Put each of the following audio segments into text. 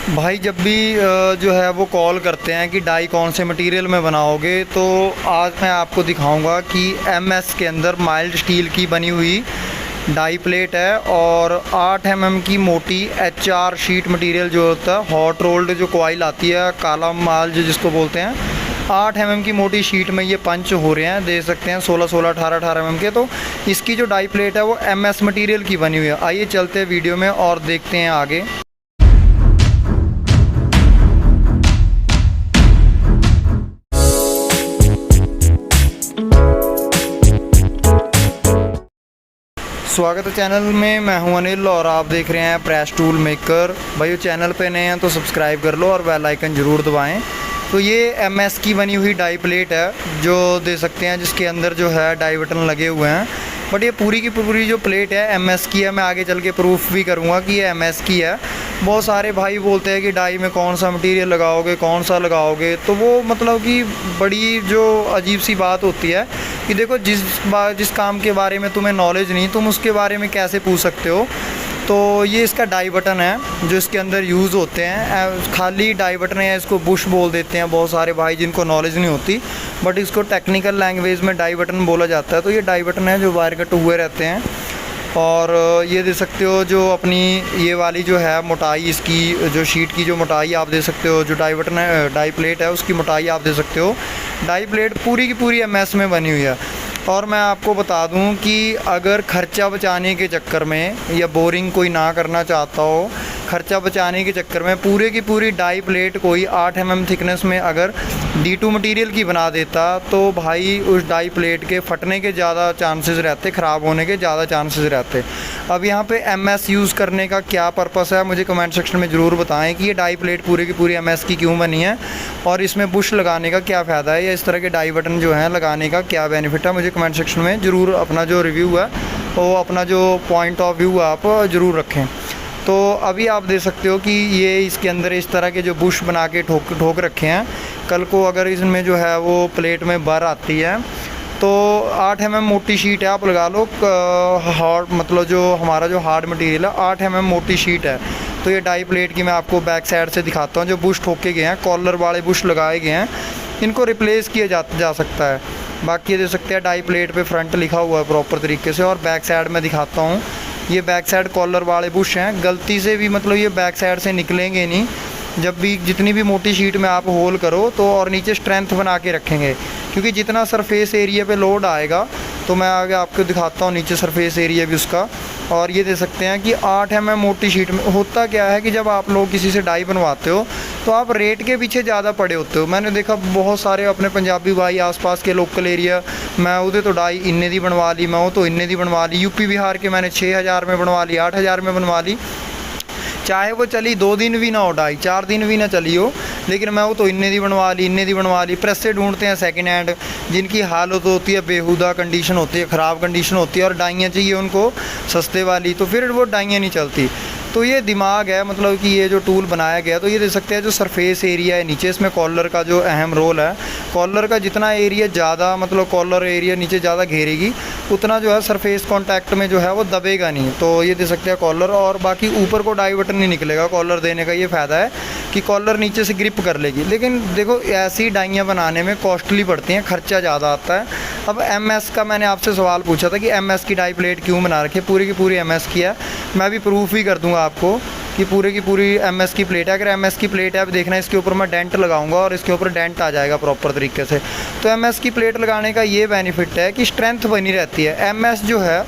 भाई जब भी जो है वो कॉल करते हैं कि डाई कौन से मटेरियल में बनाओगे, तो आज मैं आपको दिखाऊंगा कि एमएस के अंदर माइल्ड स्टील की बनी हुई डाई प्लेट है और 8 mm की मोटी HR शीट मटेरियल जो होता है, हॉट रोल्ड जो कॉइल आती है, काला माल जो जिसको बोलते हैं, 8 mm की मोटी शीट में ये पंच हो रहे हैं, देख सकते हैं 16-16 18-18 mm के। तो इसकी जो डाई प्लेट है वो MS मटेरियल की बनी हुई है। आइए चलते हैं वीडियो में और देखते हैं आगे। स्वागत है चैनल में, मैं हूं अनिल और आप देख रहे हैं प्रेस टूल मेकर। भाई चैनल पे नए हैं तो सब्सक्राइब कर लो और बेल आइकन ज़रूर दबाएं। तो ये MS की बनी हुई डाई प्लेट है जो दे सकते हैं, जिसके अंदर जो है डाई बटन लगे हुए हैं। बट ये पूरी की पूरी जो प्लेट है MS की है। मैं आगे चल के प्रूफ भी करूँगा कि ये MS की है। बहुत सारे भाई बोलते हैं कि डाई में कौन सा मटेरियल लगाओगे, कौन सा लगाओगे, तो वो मतलब कि बड़ी जो अजीब सी बात होती है कि देखो जिस काम के बारे में तुम्हें नॉलेज नहीं, तुम उसके बारे में कैसे पूछ सकते हो। तो ये इसका डाई बटन है जो इसके अंदर यूज़ होते हैं। खाली डाई बटन है, इसको बुश बोल देते हैं बहुत सारे भाई जिनको नॉलेज नहीं होती, बट इसको टेक्निकल लैंग्वेज में डाई बटन बोला जाता है। तो ये डाई बटन है जो वायर कट हुए रहते हैं। और ये दे सकते हो जो अपनी ये वाली जो है मोटाई, इसकी जो शीट की जो मोटाई आप दे सकते हो, जो डाई बटन है, डाई प्लेट है, उसकी मोटाई आप दे सकते हो। डाई प्लेट पूरी की पूरी MS में बनी हुई है। और मैं आपको बता दूं कि अगर ख़र्चा बचाने के चक्कर में या बोरिंग कोई ना करना चाहता हो, ख़र्चा बचाने के चक्कर में पूरे की पूरी डाई प्लेट कोई 8 mm थिकनेस में अगर D2 मटेरियल की बना देता, तो भाई उस डाई प्लेट के फटने के ज़्यादा चांसेस रहते, ख़राब होने के ज़्यादा चांसेस रहते। अब यहाँ पे MS यूज़ करने का क्या पर्पस है, मुझे कमेंट सेक्शन में ज़रूर बताएं कि ये डाई प्लेट पूरी की पूरी MS की क्यों बनी है और इसमें बुश लगाने का क्या फ़ायदा है, या इस तरह के डाई बटन जो हैं लगाने का क्या बेनिफिट है। मुझे कमेंट सेक्शन में ज़रूर अपना जो रिव्यू है, वो अपना जो पॉइंट ऑफ व्यू आप ज़रूर रखें। तो अभी आप देख सकते हो कि ये इसके अंदर इस तरह के जो बुश बना के ठोक रखे हैं। कल को अगर इसमें जो है वो प्लेट में बर आती है तो 8 mm मोटी शीट है, आप लगा लो हार्ड, मतलब जो हमारा जो हार्ड मटेरियल है 8 mm मोटी शीट है। तो ये डाई प्लेट की मैं आपको बैक साइड से दिखाता हूँ। जो बुश ठोके गए हैं, कॉलर वाले बुश लगाए गए हैं, इनको रिप्लेस किया जा सकता है। बाकी ये दे सकते हैं डाई प्लेट पे फ्रंट लिखा हुआ है प्रॉपर तरीके से। और बैक साइड में दिखाता हूँ, ये बैक साइड कॉलर वाले बुश हैं। गलती से भी मतलब ये बैक साइड से निकलेंगे नहीं। जब भी जितनी भी मोटी शीट में आप होल करो तो और नीचे स्ट्रेंथ बना के रखेंगे, क्योंकि जितना सरफेस एरिया पे लोड आएगा, तो मैं आगे आपको दिखाता हूँ नीचे सरफेस एरिया भी उसका। और ये दे सकते हैं कि 8 mm मोटी शीट में होता क्या है कि जब आप लोग किसी से डाई बनवाते हो तो आप रेट के पीछे ज़्यादा पड़े होते हो। मैंने देखा बहुत सारे अपने पंजाबी भाई आसपास के लोकल एरिया, मैं उधर तो डाई इन्ने दी बनवा ली, मैं वो तो इन्ने दी बनवा ली। यूपी बिहार के मैंने 6000 में बनवा ली, 8000 में बनवा ली, चाहे वो चली 2 दिन भी ना हो, डाई 4 दिन भी ना चली हो, लेकिन मैं वो तो इन्ने दी बनवा ली, इन्ने दी बनवा ली। प्रेस से ढूंढते हैं सेकंड हैंड, जिनकी हालत होती है बेहुदा कंडीशन होती है, ख़राब कंडीशन होती है, और डाइयाँ चाहिए उनको सस्ते वाली, तो फिर वो डाइयाँ नहीं चलती। तो ये दिमाग है, मतलब कि ये जो टूल बनाया गया, तो ये दे सकते हैं जो सरफेस एरिया है नीचे, इसमें कॉलर का जो अहम रोल है। कॉलर का जितना एरिया ज़्यादा, मतलब कॉलर एरिया नीचे ज़्यादा घेरेगी, उतना जो है सरफेस कांटेक्ट में जो है वो दबेगा नहीं। तो ये दे सकते हैं कॉलर, और बाकी ऊपर को डाई बटन नहीं निकलेगा। कॉलर देने का ये फ़ायदा है कि कॉलर नीचे से ग्रिप कर लेगी। लेकिन देखो ऐसी डाइयाँ बनाने में कॉस्टली पड़ती हैं, खर्चा ज़्यादा आता है। अब MS का मैंने आपसे सवाल पूछा था कि MS की डाई प्लेट क्यों बना रखी है, पूरी की पूरी MS की है। मैं भी प्रूफ भी कर दूंगा आपको कि पूरे की पूरी MS की प्लेट है। अगर MS की प्लेट है, आप देखना इसके ऊपर मैं डेंट लगाऊंगा और इसके ऊपर डेंट आ जाएगा प्रॉपर तरीके से। तो MS की प्लेट लगाने का ये बेनिफिट है कि स्ट्रेंथ बनी रहती है। MS जो है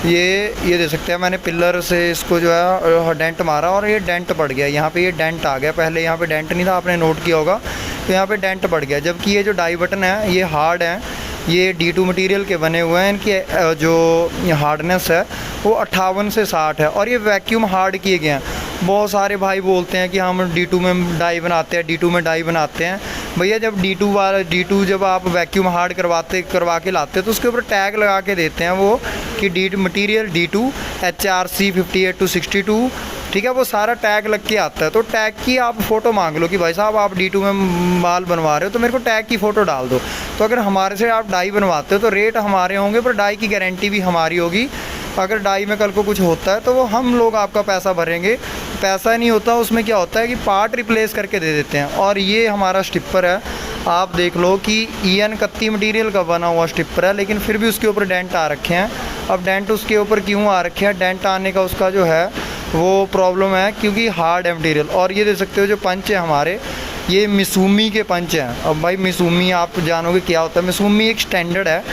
ये दे सकते हैं, मैंने पिलर से इसको जो है डेंट मारा और ये डेंट पड़ गया, यहाँ पे ये डेंट आ गया। पहले यहाँ पे डेंट नहीं था, आपने नोट किया होगा, तो यहाँ पे डेंट पड़ गया। जबकि ये जो डाई बटन है ये हार्ड है, ये D2 मटेरियल के बने हुए हैं। इनकी जो हार्डनेस है वो 58 से 60 है, और ये वैक्यूम हार्ड किए गए हैं। बहुत सारे भाई बोलते हैं कि हम D2 में डाई बनाते हैं, D2 में डाई बनाते हैं। भैया जब D2 जब आप वैक्यूम हार्ड करवा के लाते हैं तो उसके ऊपर टैग लगा के देते हैं वो कि D2 material D2 HRC 58 to 62, ठीक है, वो सारा टैग लग के आता है। तो टैग की आप फ़ोटो मांग लो कि भाई साहब आप D2 में माल बनवा रहे हो तो मेरे को टैग की फ़ोटो डाल दो। तो अगर हमारे से आप डाई बनवाते हो तो रेट हमारे होंगे, पर डाई की गारंटी भी हमारी होगी। अगर डाई में कल को कुछ होता है तो वो हम लोग आपका पैसा भरेंगे, पैसा नहीं होता, उसमें क्या होता है कि पार्ट रिप्लेस करके दे देते हैं। और ये हमारा स्टिपर है, आप देख लो कि ईएन कत्ती मटेरियल का बना हुआ स्टिपर है, लेकिन फिर भी उसके ऊपर डेंट आ रखे हैं। अब डेंट उसके ऊपर क्यों आ रखे हैं, डेंट आने का उसका जो है वो प्रॉब्लम है क्योंकि हार्ड है मटेरियल। और ये देख सकते हो जो पंच है हमारे, ये मिसूमी के पंच हैं। अब भाई मिसूमी आप जानोगे क्या होता है। मिसूमी एक स्टैंडर्ड है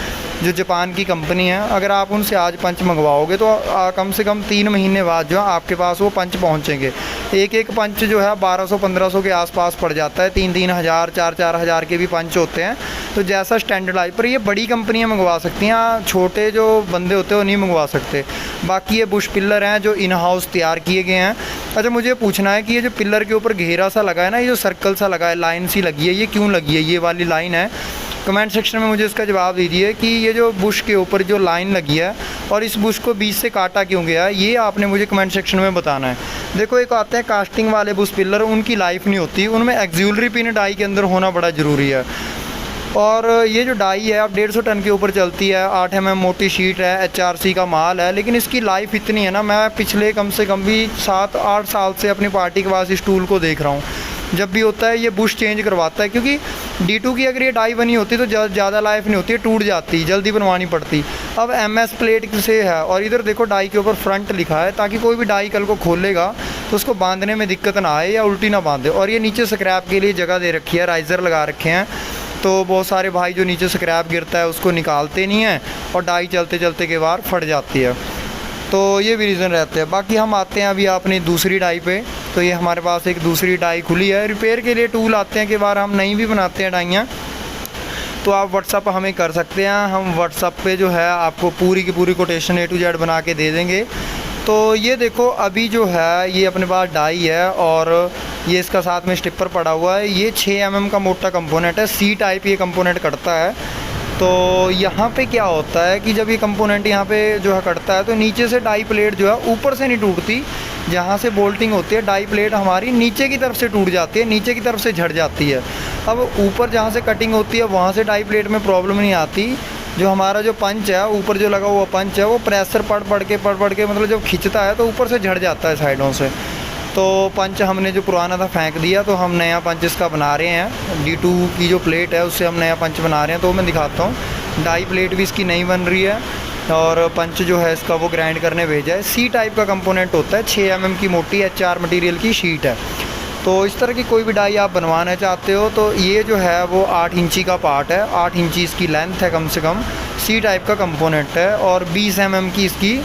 जो जापान की कंपनी है। अगर आप उनसे आज पंच मंगवाओगे तो कम से कम 3 महीने बाद जो है आपके पास वो पंच पहुंचेंगे। एक एक पंच जो है 1200-1500 के आसपास पड़ जाता है। 3-3 हज़ार 4-4 हज़ार के भी पंच होते हैं। तो जैसा स्टैंडर्ड आई, पर ये बड़ी कंपनियां मंगवा सकती हैं, छोटे जो बंदे होते हैं वो नहीं मंगवा सकते। बाकी ये बुश पिलर हैं जो इन हाउस तैयार किए गए हैं। अच्छा, मुझे पूछना है कि ये जो पिलर के ऊपर घेरा सा लगा है ना, ये जो सर्कल सा लगा है, लाइन सी लगी है, ये क्यों लगी है, ये वाली लाइन है? कमेंट सेक्शन में मुझे इसका जवाब दीजिए कि ये जो बुश के ऊपर जो लाइन लगी है और इस बुश को बीच से काटा क्यों गया है, ये आपने मुझे कमेंट सेक्शन में बताना है। देखो, एक आते हैं कास्टिंग वाले बुश पिलर, उनकी लाइफ नहीं होती, उनमें एक्सिलरी पिन डाई के अंदर होना बड़ा ज़रूरी है। और ये जो डाई है अब 150 टन के ऊपर चलती है, 8 mm मोटी शीट है, HRC का माल है, लेकिन इसकी लाइफ इतनी है ना, मैं पिछले कम से कम भी 7-8 साल से अपनी पार्टी के पास इस टूल को देख रहा हूँ। जब भी होता है ये बुश चेंज करवाता है, क्योंकि D2 की अगर ये डाई बनी होती तो ज़्यादा लाइफ नहीं होती, टूट जाती, जल्दी बनवानी पड़ती। अब MS प्लेट से है और इधर देखो डाई के ऊपर फ्रंट लिखा है, ताकि कोई भी डाई कल को खोलेगा तो उसको बांधने में दिक्कत ना आए या उल्टी ना बांधे। और ये नीचे स्क्रैप के लिए जगह दे रखी है, राइज़र लगा रखे हैं, तो बहुत सारे भाई जो नीचे स्क्रैप गिरता है उसको निकालते नहीं हैं और डाई चलते चलते के बार फट जाती है। तो ये भी रीज़न रहते हैं। बाकी हम आते हैं अभी अपनी दूसरी डाई पे। तो ये हमारे पास एक दूसरी डाई खुली है। रिपेयर के लिए टूल आते हैं, कि बार हम नई भी बनाते हैं डाइयाँ, तो आप व्हाट्सअप हमें कर सकते हैं। हम व्हाट्सअप पे जो है आपको पूरी की पूरी कोटेशन A to Z बना के दे देंगे। तो ये देखो, अभी जो है ये अपने पास डाई है और ये इसका साथ में स्टिपर पड़ा हुआ है। ये 6 mm का मोटा कंपोनेंट है, C टाइप ये कंपोनेंट कटता है। तो यहाँ पे क्या होता है कि जब ये कंपोनेंट यहाँ पे जो है कटता है, तो नीचे से डाई प्लेट जो है ऊपर से नहीं टूटती, जहाँ से बोल्टिंग होती है डाई प्लेट हमारी नीचे की तरफ से टूट जाती है, नीचे की तरफ से झड़ जाती है। अब ऊपर जहाँ से कटिंग होती है वहाँ से डाई प्लेट में प्रॉब्लम नहीं आती। जो हमारा जो पंच है, ऊपर जो लगा हुआ पंच है, वो प्रेशर पड़ के मतलब जब खींचता है तो ऊपर से झड़ जाता है साइडों से। तो पंच हमने जो पुराना था फेंक दिया, तो हम नया पंच इसका बना रहे हैं। D2 की जो प्लेट है उससे हम नया पंच बना रहे हैं, तो मैं दिखाता हूँ। डाई प्लेट भी इसकी नई बन रही है और पंच जो है इसका वो ग्राइंड करने भेजा है। C टाइप का कंपोनेंट होता है, 6 mm की मोटी HR मटेरियल की शीट है। तो इस तरह की कोई भी डाई आप बनवाना चाहते हो तो ये जो है वो 8 इंची का पार्ट है, 8 इंची इसकी लेंथ है कम से कम। C टाइप का कंपोनेंट है और 20 mm की इसकी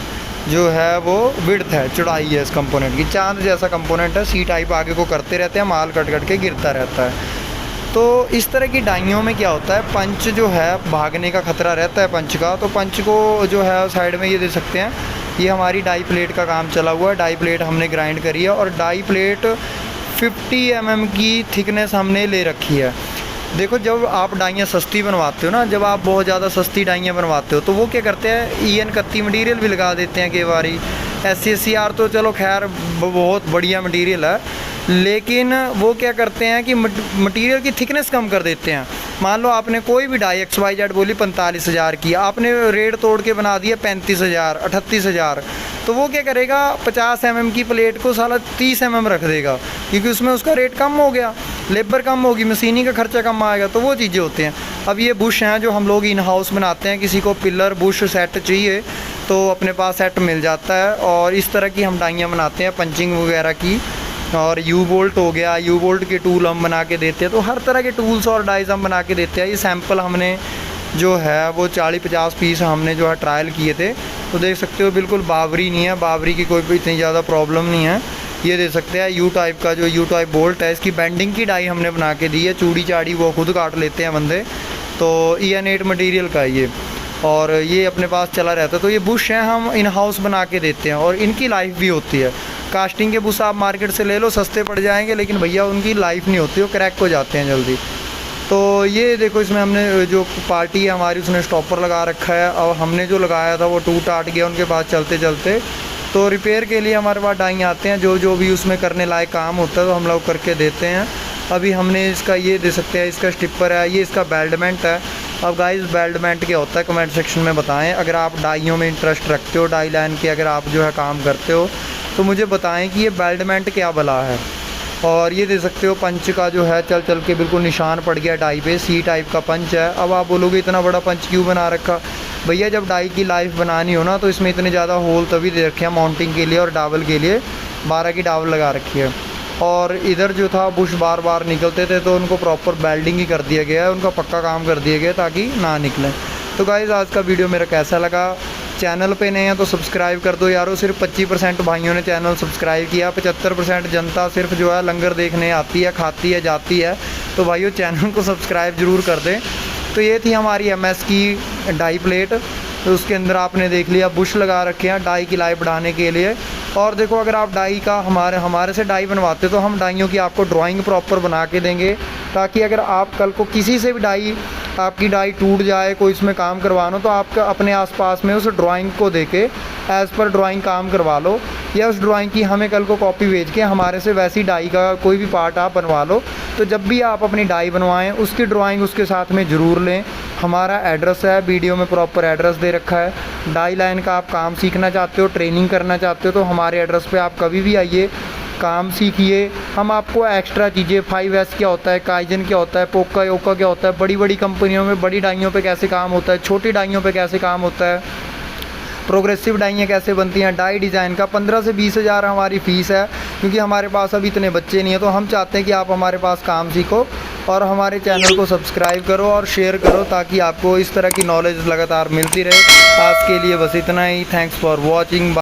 जो है वो विड्थ है, चौड़ाई है इस कंपोनेंट की। चांद जैसा कंपोनेंट है। C टाइप आगे को करते रहते हैं, माल कट के गिरता रहता है। तो इस तरह की डाइयों में क्या होता है, पंच जो है भागने का खतरा रहता है पंच का। तो पंच को जो है साइड में ये दे सकते हैं। ये हमारी डाई प्लेट का काम चला हुआ है। डाई प्लेट हमने ग्राइंड करी है और डाई प्लेट 50 mm की थिकनेस हमने ले रखी है। देखो, जब आप डाइयाँ सस्ती बनवाते हो ना, जब आप बहुत ज़्यादा सस्ती डाइयाँ बनवाते हो तो वो क्या करते हैं, ईएन कत्ती मटेरियल भी लगा देते हैं कई बारी। SCR तो चलो खैर बहुत बढ़िया मटेरियल है, लेकिन वो क्या करते हैं कि मटेरियल की थिकनेस कम कर देते हैं। मान लो आपने कोई भी डाई XYZ बोली 45,000 की, आपने रेट तोड़ के बना दिया 35,000 38,000, तो वो क्या करेगा, 50 mm की प्लेट को साला 30 mm रख देगा, क्योंकि उसमें उसका रेट कम हो गया, लेबर कम होगी, मशीनी का खर्चा कम आएगा। तो वो चीज़ें होती हैं। अब ये बुश हैं जो हम लोग इन हाउस बनाते हैं। किसी को पिलर बुश सेट चाहिए तो अपने पास सेट मिल जाता है। और इस तरह की हम डाइयाँ बनाते हैं पंचिंग वगैरह की। और यू बोल्ट हो गया, यू बोल्ट के टूल हम बना के देते हैं। तो हर तरह के टूल्स और डाइज हम बना के देते हैं। ये सैंपल हमने जो है वो 40-50 पीस हमने जो है ट्रायल किए थे। तो देख सकते हो बिल्कुल बाबरी नहीं है, बाबरी की कोई इतनी ज़्यादा प्रॉब्लम नहीं है। ये देख सकते हैं यू टाइप का जो यू टाइप बोल्ट है, इसकी बेंडिंग की डाई हमने बना के दी है। चूड़ी चाड़ी वो खुद काट लेते हैं बंदे। तो EN8 मटेरियल का ये, और ये अपने पास चला रहता है। तो ये बुश हैं हम इन हाउस बना के देते हैं और इनकी लाइफ भी होती है। कास्टिंग के बुश आप मार्केट से ले लो, सस्ते पड़ जाएंगे, लेकिन भैया उनकी लाइफ नहीं होती, वो क्रैक हो जाते हैं जल्दी। तो ये देखो, इसमें हमने जो पार्टी है हमारी उसने स्टॉपर लगा रखा है और हमने जो लगाया था वो टूट टाट गया उनके पास चलते चलते। तो रिपेयर के लिए हमारे पास डाई आते हैं, जो भी उसमें करने लायक काम होता है तो हम लोग करके देते हैं। अभी हमने इसका ये दे सकते हैं, इसका स्टिपर है, ये इसका बेल्टमेंट है। अब गाइस बेल्टमेंट क्या होता है कमेंट सेक्शन में बताएं। अगर आप डाइयों में इंटरेस्ट रखते हो, डाई लाइन के अगर आप जो है काम करते हो तो मुझे बताएं कि ये बेल्टमेंट क्या भला है। और ये दे सकते हो पंच का जो है चल चल के बिल्कुल निशान पड़ गया डाई पे, सी टाइप का पंच है। अब आप बोलोगे इतना बड़ा पंच क्यों बना रखा? भैया जब डाई की लाइफ बनानी हो ना तो इसमें इतने ज़्यादा होल तभी दे रखे हैं माउंटिंग के लिए और डावल के लिए। 12 की डावल लगा रखी है। और इधर जो था बुश बार बार निकलते थे तो उनको प्रॉपर बेल्डिंग ही कर दिया गया है, उनका पक्का काम कर दिया गया ताकि ना निकलें। तो गाइज़ आज का वीडियो मेरा कैसा लगा? चैनल पे नए हैं तो सब्सक्राइब कर दो यारो। सिर्फ 25% भाइयों ने चैनल सब्सक्राइब किया, 75% जनता सिर्फ जो है लंगर देखने आती है, खाती है, जाती है। तो भाइयों चैनल को सब्सक्राइब ज़रूर कर दें। तो ये थी हमारी MS की डाई प्लेट। तो उसके अंदर आपने देख लिया बुश लगा रखे हैं डाई की लाइफ बढ़ाने के लिए। और देखो अगर आप डाई का हमारे से डाई बनवाते तो हम डाइयों की आपको ड्राइंग प्रॉपर बना के देंगे, ताकि अगर आप कल को किसी से भी आपकी डाई टूट जाए, कोई इसमें काम करवाना तो आपका अपने आसपास में उस ड्राइंग को देके एज़ पर ड्राइंग काम करवा लो, या उस ड्राइंग की हमें कल को कॉपी भेज के हमारे से वैसी डाई का कोई भी पार्ट आप बनवा लो। तो जब भी आप अपनी डाई बनवाएं उसकी ड्राइंग उसके साथ में ज़रूर लें। हमारा एड्रेस है, वीडियो में प्रॉपर एड्रेस दे रखा है। डाई लाइन का आप काम सीखना चाहते हो, ट्रेनिंग करना चाहते हो तो हमारे एड्रेस पे आप कभी भी आइए, काम सीखिए। हम आपको एक्स्ट्रा चीज़ें 5S क्या होता है, काइजन क्या होता है, पोका योका क्या होता है, बड़ी बड़ी कंपनियों में बड़ी डाइयों पे कैसे काम होता है, छोटी डाइयों पे कैसे काम होता है, प्रोग्रेसिव डाइयाँ कैसे बनती हैं, डाई डिज़ाइन का 15 से 20 हज़ार हमारी फ़ीस है। क्योंकि हमारे पास अभी इतने बच्चे नहीं हैं तो हम चाहते हैं कि आप हमारे पास काम सीखो और हमारे चैनल को सब्सक्राइब करो और शेयर करो, ताकि आपको इस तरह की नॉलेज लगातार मिलती रहे। आज के लिए बस इतना ही। Thanks for watching.